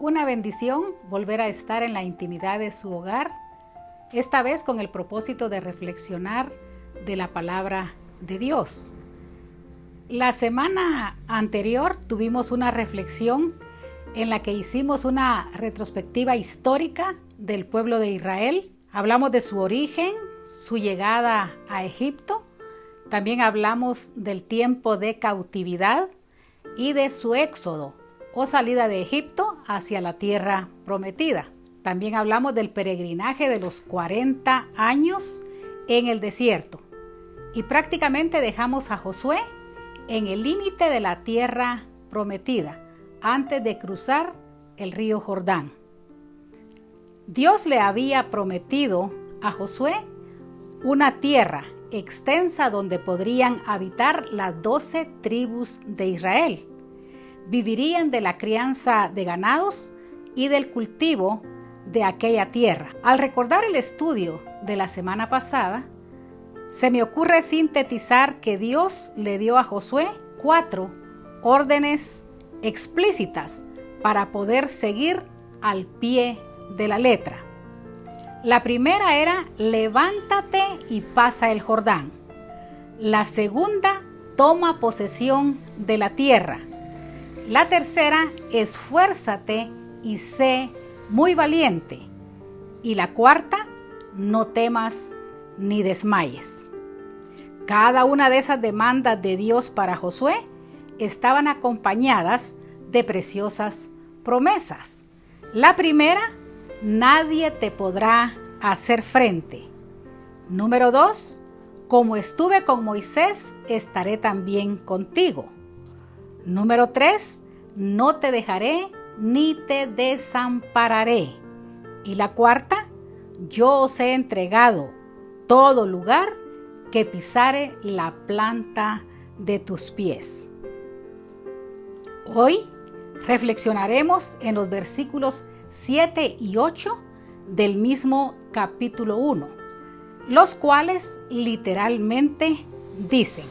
Una bendición volver a estar en la intimidad de su hogar, esta vez con el propósito de reflexionar de la palabra de Dios. La semana anterior tuvimos una reflexión en la que hicimos una retrospectiva histórica del pueblo de Israel. Hablamos de su origen, su llegada a Egipto. También hablamos del tiempo de cautividad y de su éxodo o salida de Egipto hacia la tierra prometida. También hablamos del peregrinaje de los 40 años en el desierto. Y prácticamente dejamos a Josué en el límite de la tierra prometida, antes de cruzar el río Jordán. Dios le había prometido a Josué una tierra extensa donde podrían habitar las 12 tribus de Israel. Vivirían de la crianza de ganados y del cultivo de aquella tierra. Al recordar el estudio de la semana pasada, se me ocurre sintetizar que Dios le dio a Josué 4 órdenes explícitas para poder seguir al pie de la letra. La primera era: levántate y pasa el Jordán. La segunda: toma posesión de la tierra. La tercera: esfuérzate y sé muy valiente. Y la cuarta: no temas ni desmayes. Cada una de esas demandas de Dios para Josué estaban acompañadas de preciosas promesas. La primera: nadie te podrá hacer frente. Número 2: como estuve con Moisés, estaré también contigo. Número 3: no te dejaré ni te desampararé. Y la cuarta: yo os he entregado todo lugar que pisare la planta de tus pies. Hoy reflexionaremos en los versículos 7 y 8 del mismo capítulo 1, los cuales literalmente dicen: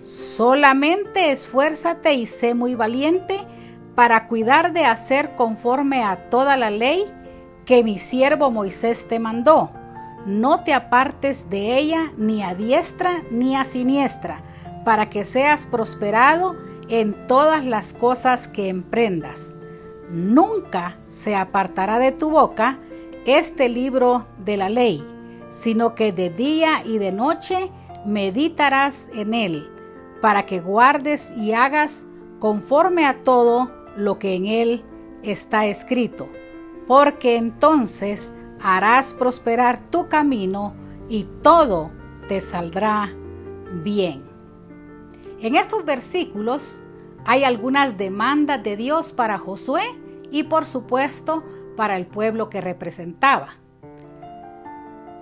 solamente esfuérzate y sé muy valiente para cuidar de hacer conforme a toda la ley que mi siervo Moisés te mandó. No te apartes de ella ni a diestra ni a siniestra, para que seas prosperado en todas las cosas que emprendas. Nunca se apartará de tu boca este libro de la ley, sino que de día y de noche meditarás en él, para que guardes y hagas conforme a todo lo que en él está escrito, porque entonces harás prosperar tu camino y todo te saldrá bien. En estos versículos hay algunas demandas de Dios para Josué y por supuesto para el pueblo que representaba.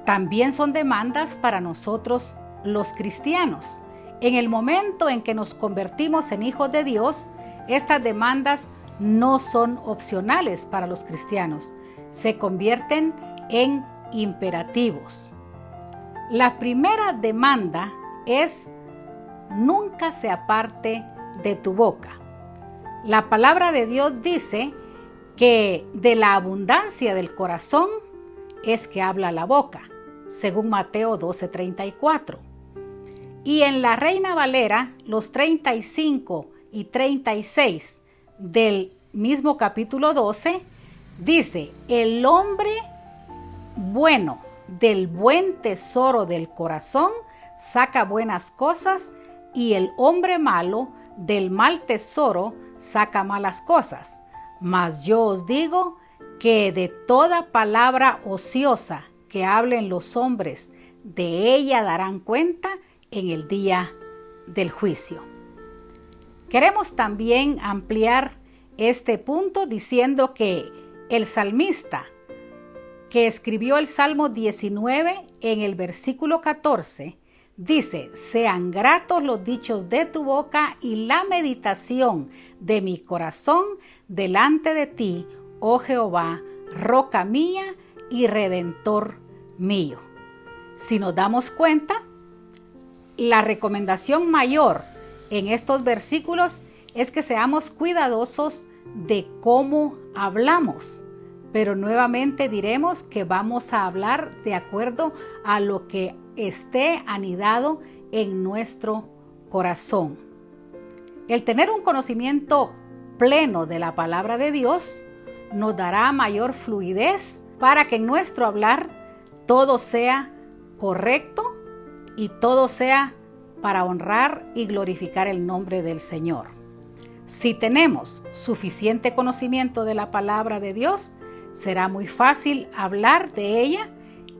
También son demandas para nosotros los cristianos. En el momento en que nos convertimos en hijos de Dios, estas demandas no son opcionales para los cristianos, se convierten en imperativos. La primera demanda es: nunca se aparte de tu boca. La palabra de Dios dice que de la abundancia del corazón es que habla la boca, según Mateo 12:34. Y en la Reina Valera, los 35 y 36 del mismo capítulo 12, dice: el hombre bueno del buen tesoro del corazón saca buenas cosas, y el hombre malo del mal tesoro saca malas cosas. Mas yo os digo que de toda palabra ociosa que hablen los hombres, de ella darán cuenta en el día del juicio. Queremos también ampliar este punto diciendo que el salmista que escribió el Salmo 19 en el versículo 14 dice: sean gratos los dichos de tu boca y la meditación de mi corazón delante de ti, oh Jehová, roca mía y redentor mío. Si nos damos cuenta, la recomendación mayor en estos versículos es que seamos cuidadosos de cómo hablamos, pero nuevamente diremos que vamos a hablar de acuerdo a lo que esté anidado en nuestro corazón. El tener un conocimiento pleno de la palabra de Dios nos dará mayor fluidez para que en nuestro hablar todo sea correcto y todo sea para honrar y glorificar el nombre del Señor. Si tenemos suficiente conocimiento de la palabra de Dios, será muy fácil hablar de ella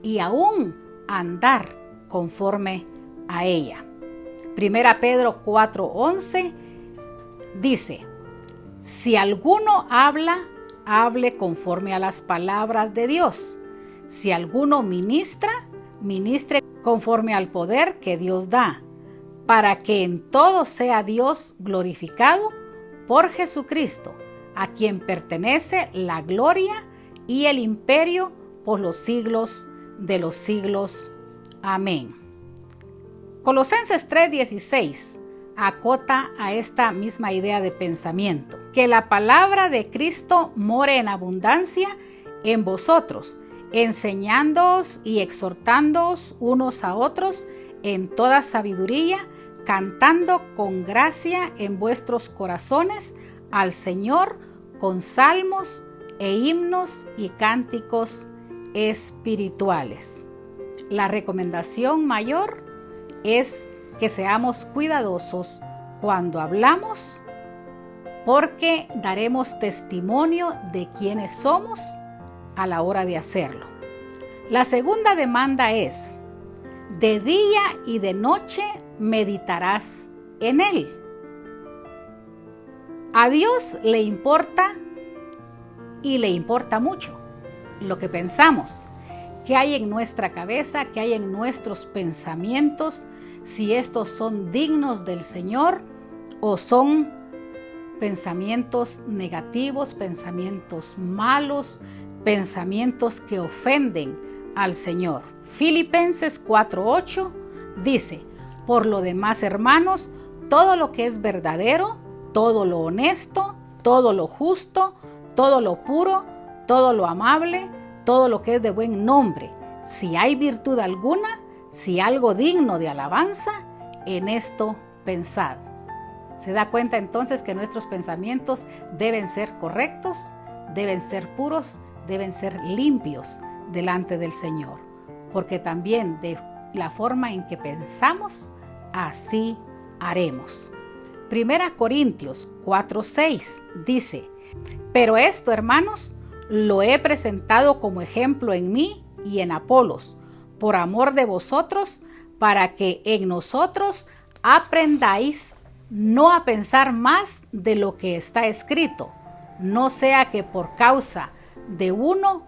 y aún andar conforme a ella. Primera Pedro 4:11 dice: si alguno habla, hable conforme a las palabras de Dios. Si alguno ministra, ministre conforme al poder que Dios da, para que en todo sea Dios glorificado por Jesucristo, a quien pertenece la gloria y el imperio por los siglos de los siglos. Amén. Colosenses 3:16 acota a esta misma idea de pensamiento: que la palabra de Cristo more en abundancia en vosotros, enseñándoos y exhortándoos unos a otros en toda sabiduría, cantando con gracia en vuestros corazones al Señor con salmos e himnos y cánticos espirituales. La recomendación mayor es que seamos cuidadosos cuando hablamos, porque daremos testimonio de quiénes somos a la hora de hacerlo. La segunda demanda es: de día y de noche meditarás en él. A Dios le importa, y le importa mucho, lo que pensamos, qué hay en nuestra cabeza, qué hay en nuestros pensamientos, si estos son dignos del Señor o son pensamientos negativos, pensamientos malos, pensamientos que ofenden al Señor. Filipenses 4:8 dice: por lo demás, hermanos, todo lo que es verdadero, todo lo honesto, todo lo justo, todo lo puro, todo lo amable, todo lo que es de buen nombre, si hay virtud alguna, si algo digno de alabanza, en esto pensad. Se da cuenta entonces que nuestros pensamientos deben ser correctos, deben ser puros, deben ser limpios delante del Señor, porque también de la forma en que pensamos, así haremos. Primera Corintios 4:6 dice: pero esto, hermanos, lo he presentado como ejemplo en mí y en Apolos, por amor de vosotros, para que en nosotros aprendáis no a pensar más de lo que está escrito, no sea que por causa de uno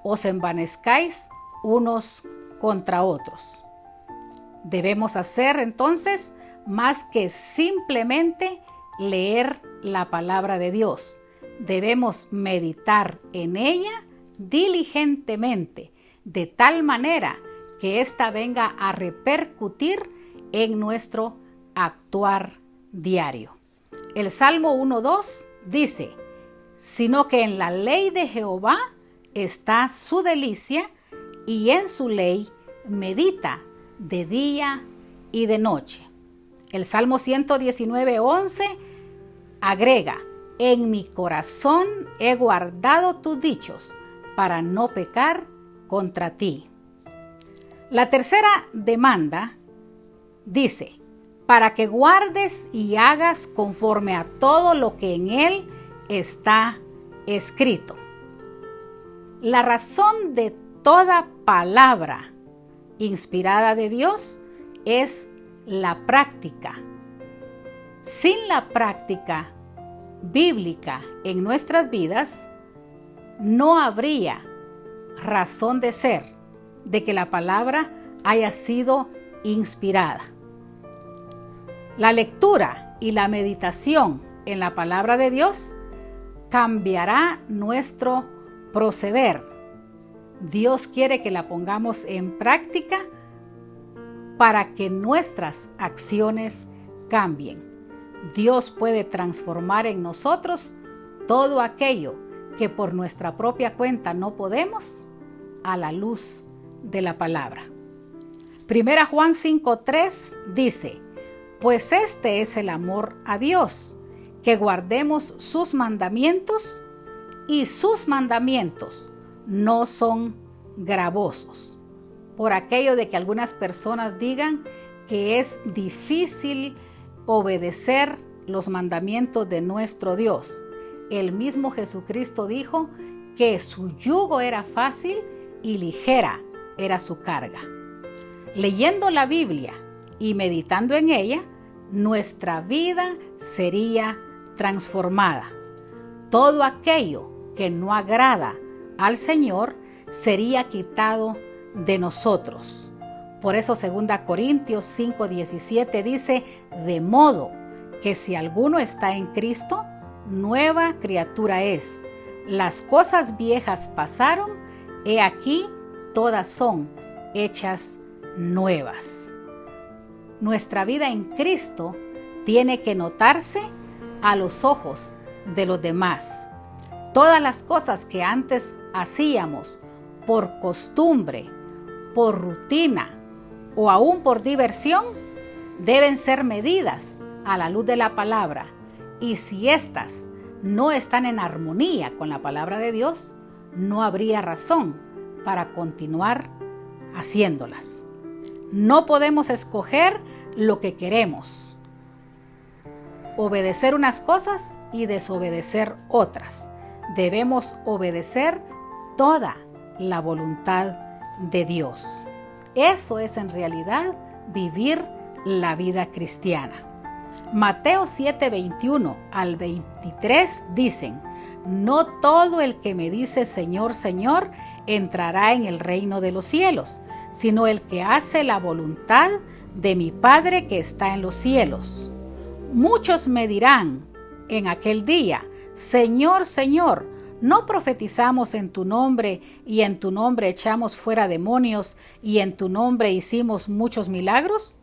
os envanezcáis unos contra otros. Debemos hacer entonces más que simplemente leer la palabra de Dios. Debemos meditar en ella diligentemente, de tal manera que ésta venga a repercutir en nuestro actuar diario. El Salmo 1:2 dice: sino que en la ley de Jehová está su delicia, y en su ley medita de día y de noche. El Salmo 119:11 agrega: en mi corazón he guardado tus dichos, para no pecar contra ti. La tercera demanda dice: para que guardes y hagas conforme a todo lo que en él está escrito. La razón de toda palabra inspirada de Dios es la práctica. Sin la práctica bíblica en nuestras vidas, no habría razón de ser de que la palabra haya sido inspirada. La lectura y la meditación en la palabra de Dios cambiará nuestro proceder. Dios quiere que la pongamos en práctica para que nuestras acciones cambien. Dios puede transformar en nosotros todo aquello que por nuestra propia cuenta no podemos, a la luz de la palabra. 1 Juan 5:3 dice: pues este es el amor a Dios, que guardemos sus mandamientos, y sus mandamientos no son gravosos. Por aquello de que algunas personas digan que es difícil obedecer los mandamientos de nuestro Dios. El mismo Jesucristo dijo que su yugo era fácil y ligera era su carga. Leyendo la Biblia y meditando en ella, nuestra vida sería transformada. Todo aquello que no agrada al Señor sería quitado de nosotros. Por eso 2 Corintios 5:17 dice: de modo que si alguno está en Cristo, nueva criatura es. Las cosas viejas pasaron, he aquí todas son hechas nuevas. Nuestra vida en Cristo tiene que notarse a los ojos de los demás. Todas las cosas que antes hacíamos por costumbre, por rutina o aún por diversión, deben ser medidas a la luz de la palabra, y si éstas no están en armonía con la palabra de Dios, no habría razón para continuar haciéndolas. No podemos escoger lo que queremos, obedecer unas cosas y desobedecer otras. Debemos obedecer toda la voluntad de Dios. Eso es en realidad vivir la vida cristiana. Mateo 7:21 al 23 dicen: no todo el que me dice Señor, Señor, entrará en el reino de los cielos, sino el que hace la voluntad de mi Padre que está en los cielos. Muchos me dirán en aquel día: Señor, Señor, ¿no profetizamos en tu nombre, y en tu nombre echamos fuera demonios, y en tu nombre hicimos muchos milagros?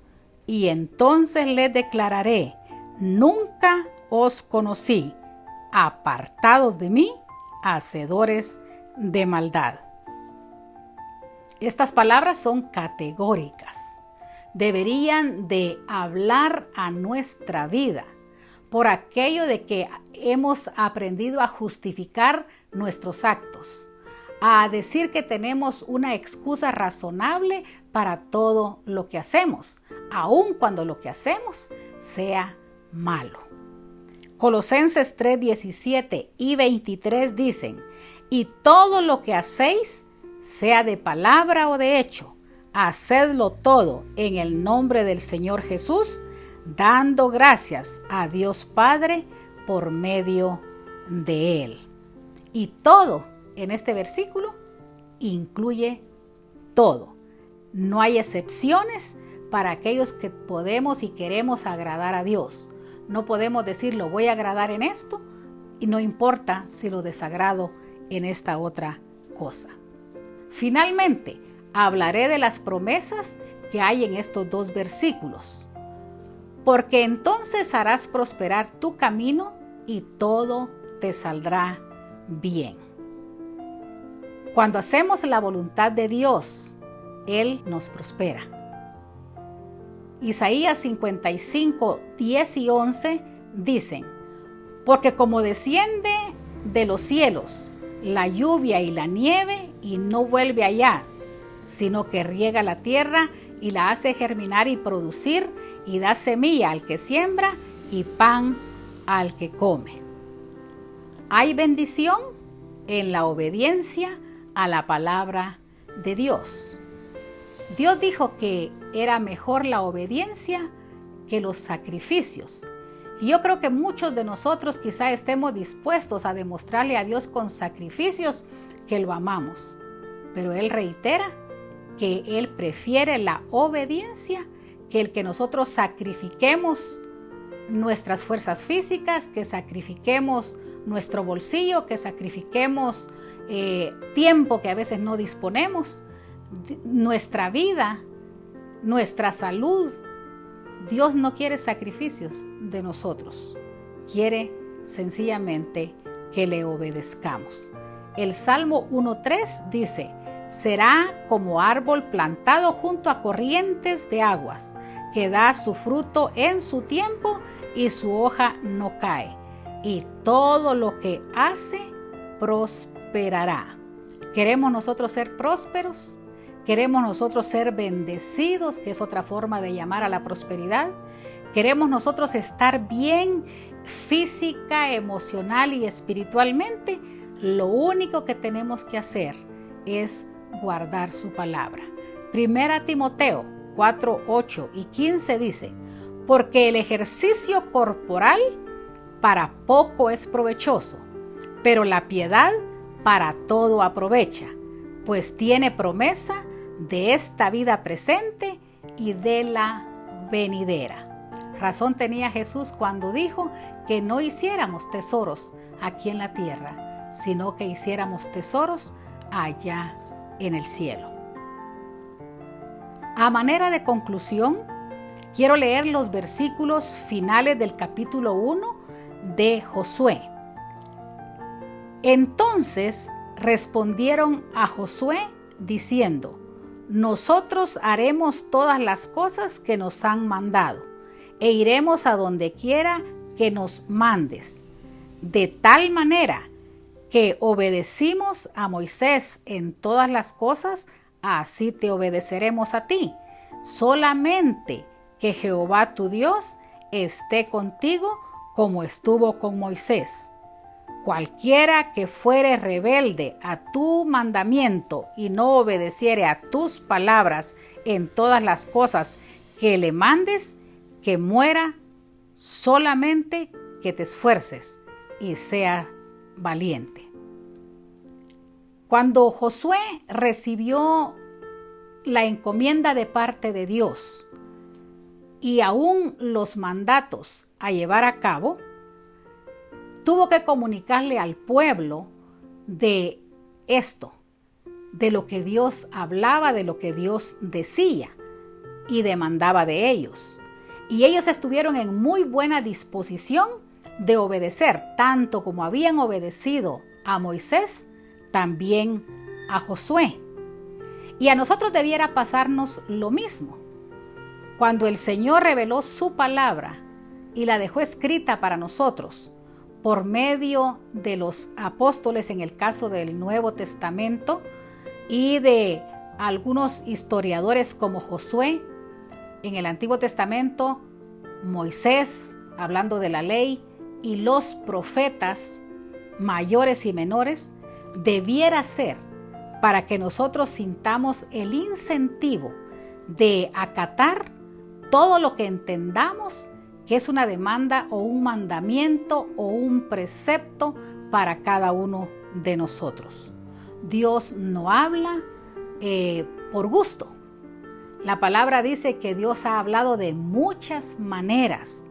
Y entonces les declararé: nunca os conocí, apartados de mí, hacedores de maldad. Estas palabras son categóricas. Deberían de hablar a nuestra vida, por aquello de que hemos aprendido a justificar nuestros actos, a decir que tenemos una excusa razonable para todo lo que hacemos, aun cuando lo que hacemos sea malo. Colosenses 3:17 y 23 dicen: y todo lo que hacéis, sea de palabra o de hecho, hacedlo todo en el nombre del Señor Jesús, dando gracias a Dios Padre por medio de Él. Y todo en este versículo incluye todo. No hay excepciones para aquellos que podemos y queremos agradar a Dios. No podemos decir lo voy a agradar en esto y no importa si lo desagrado en esta otra cosa. Finalmente, hablaré de las promesas que hay en estos dos versículos. Porque entonces harás prosperar tu camino y todo te saldrá bien. Cuando hacemos la voluntad de Dios, Él nos prospera. Isaías 55, 10 y 11 dicen: porque como desciende de los cielos la lluvia y la nieve y no vuelve allá, sino que riega la tierra y la hace germinar y producir, y da semilla al que siembra y pan al que come. Hay bendición en la obediencia a la palabra de Dios. Dios dijo que era mejor la obediencia que los sacrificios. Y yo creo que muchos de nosotros quizá estemos dispuestos a demostrarle a Dios con sacrificios que lo amamos. Pero Él reitera que Él prefiere la obediencia que el que nosotros sacrifiquemos nuestras fuerzas físicas, que sacrifiquemos nuestro bolsillo, que sacrifiquemos tiempo que a veces no disponemos, nuestra vida, nuestra salud. Dios no quiere sacrificios de nosotros, quiere sencillamente que le obedezcamos. El Salmo 1:3 dice: será como árbol plantado junto a corrientes de aguas, que da su fruto en su tiempo y su hoja no cae, y todo lo que hace prosperará. ¿Queremos nosotros ser prósperos? ¿Queremos nosotros ser bendecidos, que es otra forma de llamar a la prosperidad? ¿Queremos nosotros estar bien física, emocional y espiritualmente? Lo único que tenemos que hacer es guardar su palabra. 1 Timoteo 4:8 y 15 dice: porque el ejercicio corporal para poco es provechoso, pero la piedad para todo aprovecha, pues tiene promesa de esta vida presente y de la venidera. Razón tenía Jesús cuando dijo que no hiciéramos tesoros aquí en la tierra, sino que hiciéramos tesoros allá en el cielo. A manera de conclusión, quiero leer los versículos finales del capítulo 1 de Josué. Entonces respondieron a Josué diciendo: nosotros haremos todas las cosas que nos han mandado, e iremos a donde quiera que nos mandes. De tal manera que obedecimos a Moisés en todas las cosas, así te obedeceremos a ti. Solamente que Jehová tu Dios esté contigo como estuvo con Moisés. Cualquiera que fuere rebelde a tu mandamiento y no obedeciere a tus palabras en todas las cosas que le mandes, que muera. Solamente que te esfuerces y sea valiente. Cuando Josué recibió la encomienda de parte de Dios y aún los mandatos a llevar a cabo, tuvo que comunicarle al pueblo de esto, de lo que Dios hablaba, de lo que Dios decía y demandaba de ellos. Y ellos estuvieron en muy buena disposición de obedecer, tanto como habían obedecido a Moisés, también a Josué. Y a nosotros debiera pasarnos lo mismo. Cuando el Señor reveló su palabra y la dejó escrita para nosotros por medio de los apóstoles en el caso del Nuevo Testamento y de algunos historiadores como Josué, en el Antiguo Testamento, Moisés, hablando de la ley, y los profetas mayores y menores, debiera ser para que nosotros sintamos el incentivo de acatar todo lo que entendamos que es una demanda o un mandamiento o un precepto para cada uno de nosotros. Dios no habla por gusto. La palabra dice que Dios ha hablado de muchas maneras.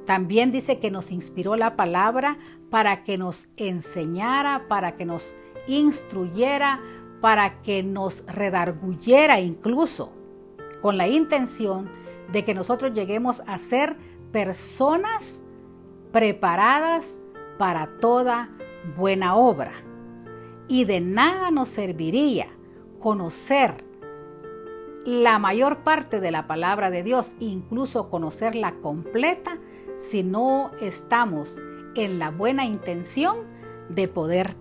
También dice que nos inspiró la palabra para que nos enseñara, para que nos instruyera, para que nos redarguyera incluso, con la intención de que nosotros lleguemos a ser personas preparadas para toda buena obra. Y de nada nos serviría conocer la mayor parte de la palabra de Dios, incluso conocerla completa, si no estamos en la buena intención de poder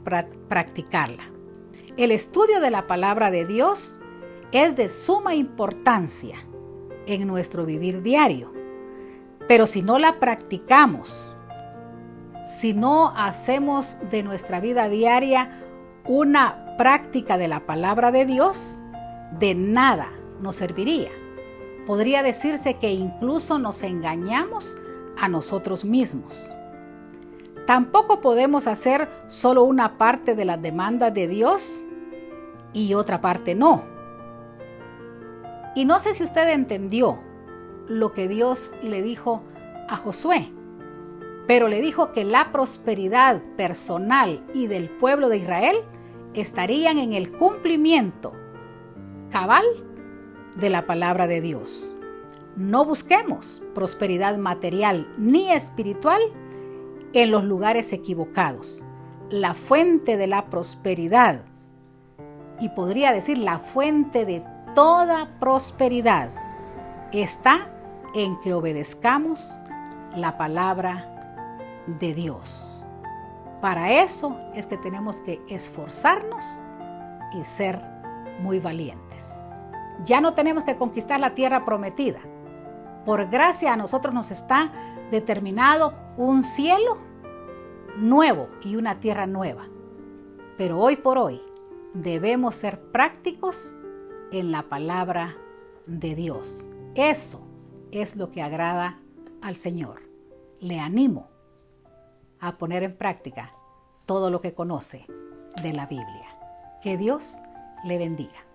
practicarla. El estudio de la palabra de Dios es de suma importancia en nuestro vivir diario, pero si no la practicamos, si no hacemos de nuestra vida diaria una práctica de la palabra de Dios, de nada nos serviría. Podría decirse que incluso nos engañamos a nosotros mismos. Tampoco podemos hacer solo una parte de las demandas de Dios y otra parte no. Y no sé si usted entendió lo que Dios le dijo a Josué, pero le dijo que la prosperidad personal y del pueblo de Israel estarían en el cumplimiento cabal de la palabra de Dios. No busquemos prosperidad material ni espiritual en los lugares equivocados. La fuente de la prosperidad, y podría decir la fuente de toda prosperidad, está en que obedezcamos la palabra de Dios. Para eso es que tenemos que esforzarnos y ser muy valientes. Ya no tenemos que conquistar la tierra prometida. Por gracia a nosotros nos está determinado un cielo nuevo y una tierra nueva. Pero hoy por hoy debemos ser prácticos en la palabra de Dios. Eso es lo que agrada al Señor. Le animo a poner en práctica todo lo que conoce de la Biblia. Que Dios le bendiga.